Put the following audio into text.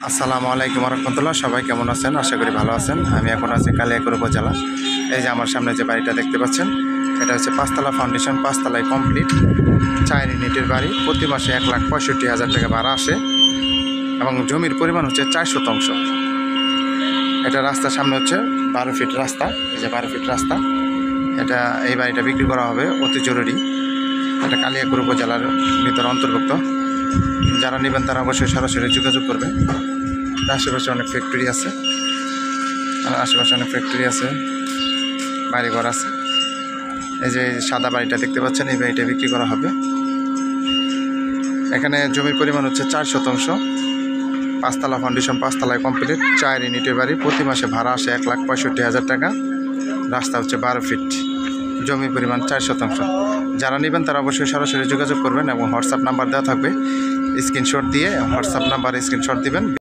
আসসালামু আলাইকুম রহমতুল্লাহ। সবাই কেমন আছেন? আশা করি ভালো আছেন। আমি এখন আছি কালিয়াকৈর উপজেলা। এই যে আমার সামনে যে বাড়িটা দেখতে পাচ্ছেন, এটা হচ্ছে 5 তলা ফাউন্ডেশন, 5 তলায় কমপ্লিট, 4 ইউনিটের বাড়ি। প্রতি মাসে 1,65,000 টাকা ভাড়া আসে এবং জমির পরিমাণ হচ্ছে 4 শতাংশ। এটা রাস্তার সামনে হচ্ছে 12 ফিট রাস্তা। এই যে 12 ফিট রাস্তা, এই বাড়িটা বিক্রি করা হবে অতি জরুরি। এটা কালিয়াকৈর উপজেলার ভিতরে অন্তর্ভুক্ত। যারা নেবেন তারা অবশ্যই সরাসরি যোগাযোগ করবেন। আশেপাশে অনেক ফ্যাক্টরি আছে, বাড়িঘর আছে। এই যে সাদা বাড়িটা দেখতে পাচ্ছেন, এই বাড়িটা বিক্রি করা হবে। এখানে জমির পরিমাণ হচ্ছে 4 শতাংশ, 5 তলা ফাউন্ডেশন, 5 তলায় কমপ্লিট, 4 ইউনিটের বাড়ি। প্রতি মাসে ভাড়া আসে 1,65,000 টাকা। রাস্তা হচ্ছে 12 ফিট, জমির পরিমাণ 4 শতাংশ। যারা নেবেন তারা অবশ্যই সরাসরি যোগাযোগ করবেন এবং হোয়াটসঅ্যাপ নাম্বার দেওয়া থাকবে। স্ক্রিনশট দিয়ে হোয়াটসঅ্যাপ নাম্বারে স্ক্রিনশট দিবেন।